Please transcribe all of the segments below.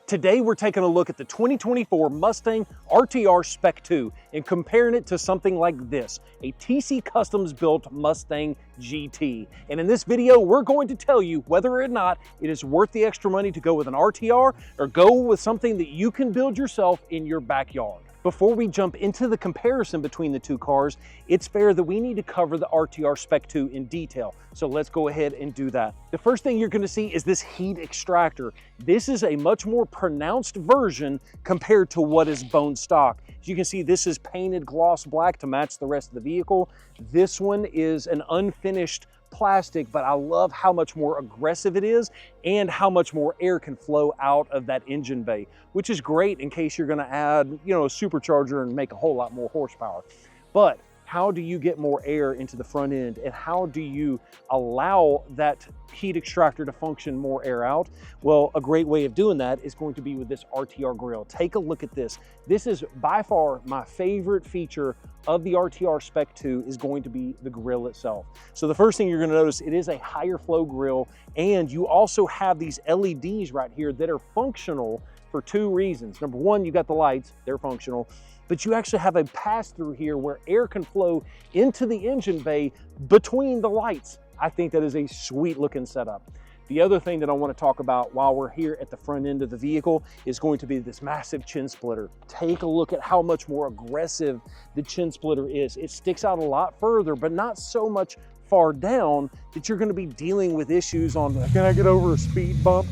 Today we're taking a look at the 2024 Mustang RTR Spec 2 and comparing it to something like this, a TCcustoms built Mustang GT. And in this video, we're going to tell you whether or not it is worth the extra money to go with an RTR or go with something that you can build yourself in your backyard. Before we jump into the comparison between the two cars, it's fair that we need to cover the RTR Spec 2 in detail. So let's go ahead and do that. The first thing you're gonna see is this heat extractor. This is a much more pronounced version compared to what is bone stock. As you can see, this is painted gloss black to match the rest of the vehicle. This one is an unfinished plastic, but I love how much more aggressive it is and how much more air can flow out of that engine bay, which is great in case you're gonna add, a supercharger and make a whole lot more horsepower. But how do you get more air into the front end, and how do you allow that heat extractor to function more air out? Well, a great way of doing that is going to be with this RTR grille. Take a look at this. This is by far my favorite feature of the RTR Spec 2 is going to be the grille itself. So the first thing you're gonna notice, it is a higher flow grille, and you also have these LEDs right here that are functional for two reasons. Number one, you got the lights, they're functional, but you actually have a pass-through here where air can flow into the engine bay between the lights. I think that is a sweet looking setup. The other thing that I want to talk about while we're here at the front end of the vehicle is going to be this massive chin splitter. Take a look at how much more aggressive the chin splitter is. It sticks out a lot further, but not so much far down that you're going to be dealing with issues on, can I get over a speed bump?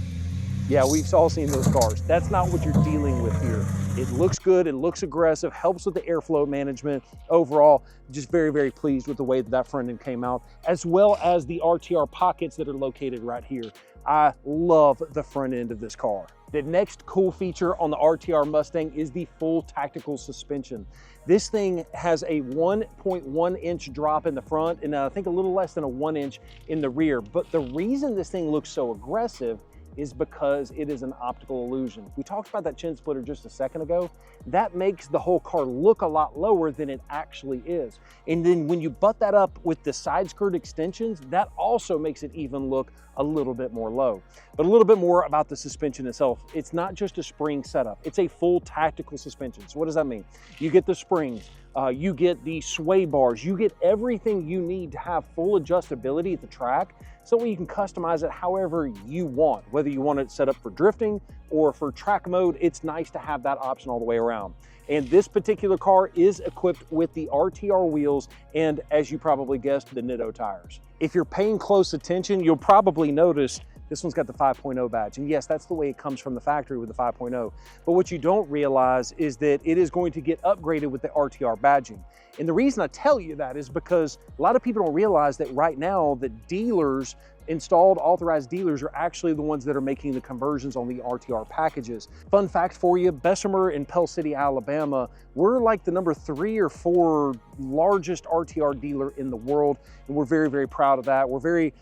Yeah, we've all seen those cars. That's not what you're dealing with here. It looks good, it looks aggressive, helps with the airflow management. Overall, just very, very pleased with the way that that front end came out, as well as the RTR pockets that are located right here. I love the front end of this car. The next cool feature on the RTR Mustang is the full tactical suspension. This thing has a 1.1 inch drop in the front and I think a little less than a 1 inch in the rear. But the reason this thing looks so aggressive is because it is an optical illusion. We talked about that chin splitter just a second ago. That makes the whole car look a lot lower than it actually is. And then when you butt that up with the side skirt extensions, that also makes it even look a little bit more low. But a little bit more about the suspension itself. It's not just a spring setup, it's a full tactical suspension. So what does that mean? You get the springs, you get the sway bars, you get everything you need to have full adjustability at the track so you can customize it however you want. Whether you want it set up for drifting or for track mode, it's nice to have that option all the way around. And this particular car is equipped with the RTR wheels and, as you probably guessed, the Nitto tires. If you're paying close attention, you'll probably notice this one's got the 5.0 badge. And yes, that's the way it comes from the factory with the 5.0. But what you don't realize is that it is going to get upgraded with the RTR badging. And the reason I tell you that is because a lot of people don't realize that right now the dealers, installed authorized dealers, are actually the ones that are making the conversions on the RTR packages. Fun fact for you, Bessemer in Pell City, Alabama, we're like the number 3 or 4 largest RTR dealer in the world. And we're very, very proud of that. We're very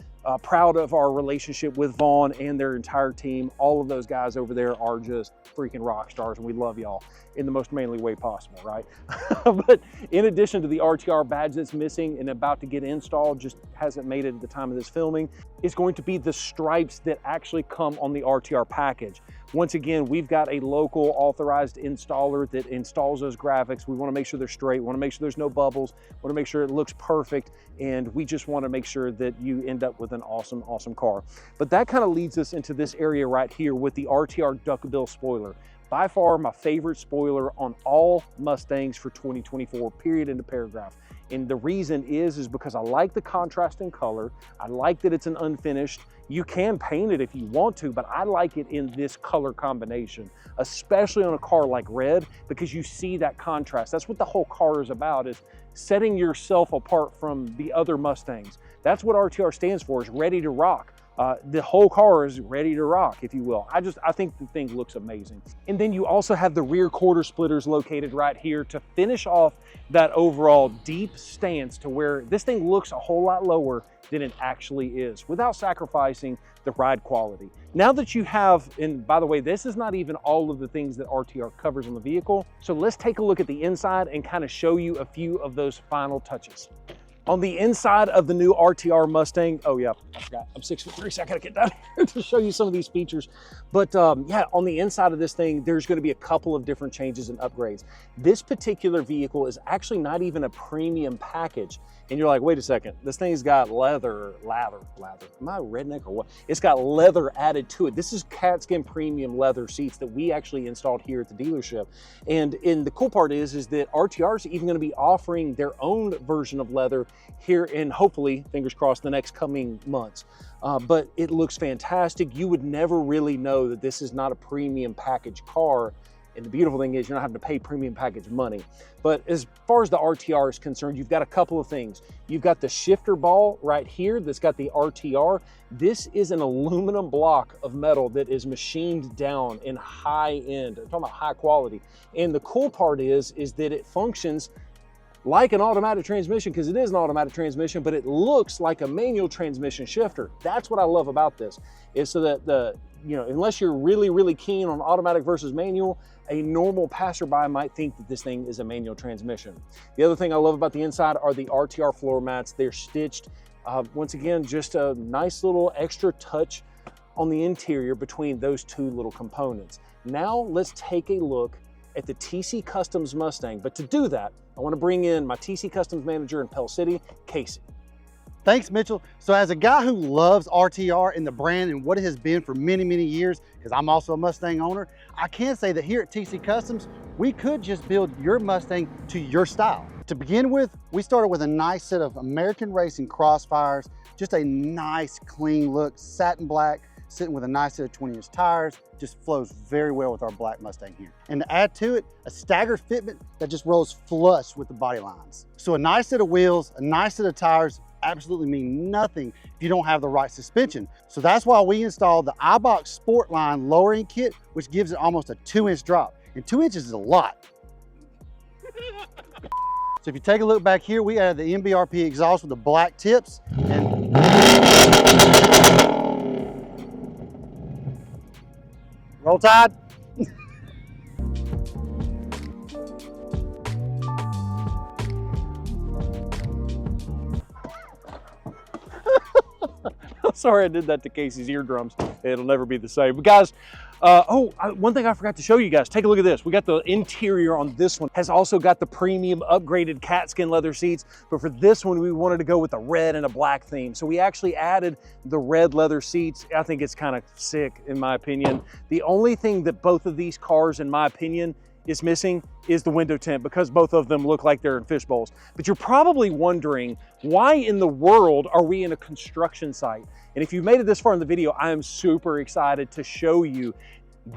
proud of our relationship with Vaughn and their entire team. All of those guys over there are just freaking rock stars, and we love y'all in the most manly way possible, right? But in addition to the RTR badge that's missing and about to get installed, just hasn't made it at the time of this filming, is going to be the stripes that actually come on the RTR package. Once again, we've got a local authorized installer that installs those graphics. We want to make sure they're straight. We want to make sure there's no bubbles. We want to make sure it looks perfect. And we just want to make sure that you end up with an awesome, awesome car. But that kind of leads us into this area right here with the RTR duckbill spoiler. By far my favorite spoiler on all Mustangs for 2024, period, end of paragraph. And the reason is because I like the contrast in color. I like that it's an unfinished. You can paint it if you want to, but I like it in this color combination, especially on a car like red, because you see that contrast. That's what the whole car is about, is setting yourself apart from the other Mustangs. That's what RTR stands for, is ready to rock. The whole car is ready to rock, if you will. I think the thing looks amazing. And then you also have the rear quarter splitters located right here to finish off that overall deep stance to where this thing looks a whole lot lower than it actually is without sacrificing the ride quality. Now that you have, and by the way, this is not even all of the things that RTR covers on the vehicle. So let's take a look at the inside and kind of show you a few of those final touches. On the inside of the new RTR Mustang, oh yeah, I forgot, I'm 6'3", so I gotta get down here to show you some of these features. But yeah, on the inside of this thing, there's gonna be a couple of different changes and upgrades. This particular vehicle is actually not even a premium package. And you're like, wait a second, this thing's got leather. Am I a redneck or what? It's got leather added to it. This is CatSkin premium leather seats that we actually installed here at the dealership. And the cool part is that RTR is even gonna be offering their own version of leather here in, hopefully, fingers crossed, the next coming months. But it looks fantastic. You would never really know that this is not a premium package car. And the beautiful thing is you're not having to pay premium package money. But as far as the RTR is concerned, you've got a couple of things. You've got the shifter ball right here that's got the RTR. This is an aluminum block of metal that is machined down in high end. I'm talking about high quality. And the cool part is that it functions like an automatic transmission, because it is an automatic transmission, but it looks like a manual transmission shifter. That's what I love about this, is so that unless you're really keen on automatic versus manual, a normal passerby might think that this thing is a manual transmission. The other thing I love about the inside are the RTR floor mats. They're stitched. Once again, just a nice little extra touch on the interior between those two little components. Now let's take a look at the TC Customs Mustang. But to do that, I want to bring in my TC Customs manager in Pell City, Casey. Thanks, Mitchell. So as a guy who loves RTR and the brand and what it has been for many years, because I'm also a Mustang owner, I can say that here at TC Customs, we could just build your Mustang to your style. To begin with, we started with a nice set of American Racing Crossfires, just a nice clean look, satin black, sitting with a nice set of 20-inch tires, just flows very well with our black Mustang here. And to add to it, a staggered fitment that just rolls flush with the body lines. So a nice set of wheels, a nice set of tires absolutely mean nothing if you don't have the right suspension. So that's why we installed the Eibach Sportline lowering kit, which gives it almost a 2-inch drop. And 2 inches is a lot. So if you take a look back here, we added the MBRP exhaust with the black tips. And roll Tide. Sorry I did that to Casey's eardrums. It'll never be the same. But guys, one thing I forgot to show you guys, take a look at this. We got the interior on this one, has also got the premium upgraded CatSkin leather seats, but for this one, we wanted to go with a red and a black theme. So we actually added the red leather seats. I think it's kind of sick, in my opinion. The only thing that both of these cars, in my opinion, is missing is the window tint, because both of them look like they're in fish bowls. But you're probably wondering, why in the world are we in a construction site? And if you've made it this far in the video, I am super excited to show you.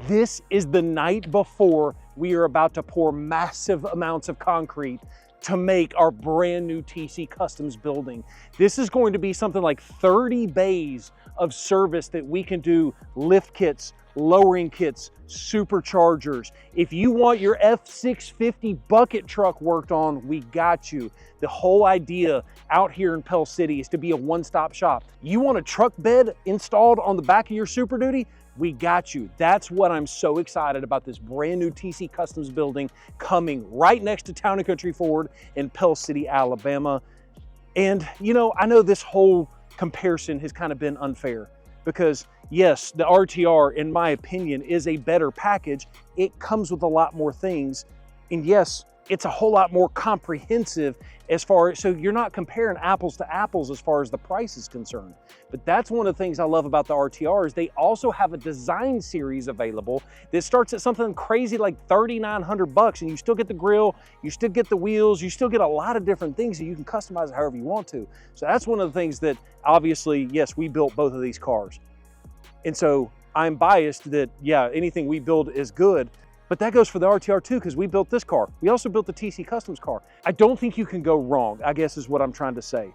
This is the night before we are about to pour massive amounts of concrete to make our brand new TC Customs building. This is going to be something like 30 bays of service that we can do: lift kits, lowering kits, superchargers. If you want your F650 bucket truck worked on, we got you. The whole idea out here in Pell City is to be a one-stop shop. You want a truck bed installed on the back of your Super Duty? We got you. That's what I'm so excited about, this brand new TC Customs building coming right next to Town & Country Ford in Pell City, Alabama. And I know this whole comparison has kind of been unfair, because yes, the RTR, in my opinion, is a better package. It comes with a lot more things. And yes, it's a whole lot more comprehensive as far as, so you're not comparing apples to apples as far as the price is concerned. But that's one of the things I love about the RTR, is they also have a design series available that starts at something crazy like $3,900, and you still get the grille, you still get the wheels, you still get a lot of different things that you can customize it however you want to. So that's one of the things that, obviously, yes, we built both of these cars. And so I'm biased that, yeah, anything we build is good. But that goes for the RTR too, because we built this car. We also built the TC Customs car. I don't think you can go wrong, I guess is what I'm trying to say.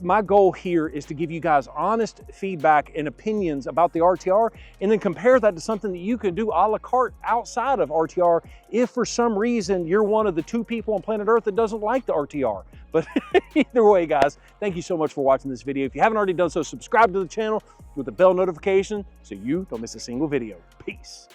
My goal here is to give you guys honest feedback and opinions about the RTR, and then compare that to something that you can do a la carte outside of RTR if for some reason you're one of the 2 people on planet Earth that doesn't like the RTR. But either way, guys, thank you so much for watching this video. If you haven't already done so, subscribe to the channel with the bell notification so you don't miss a single video. Peace.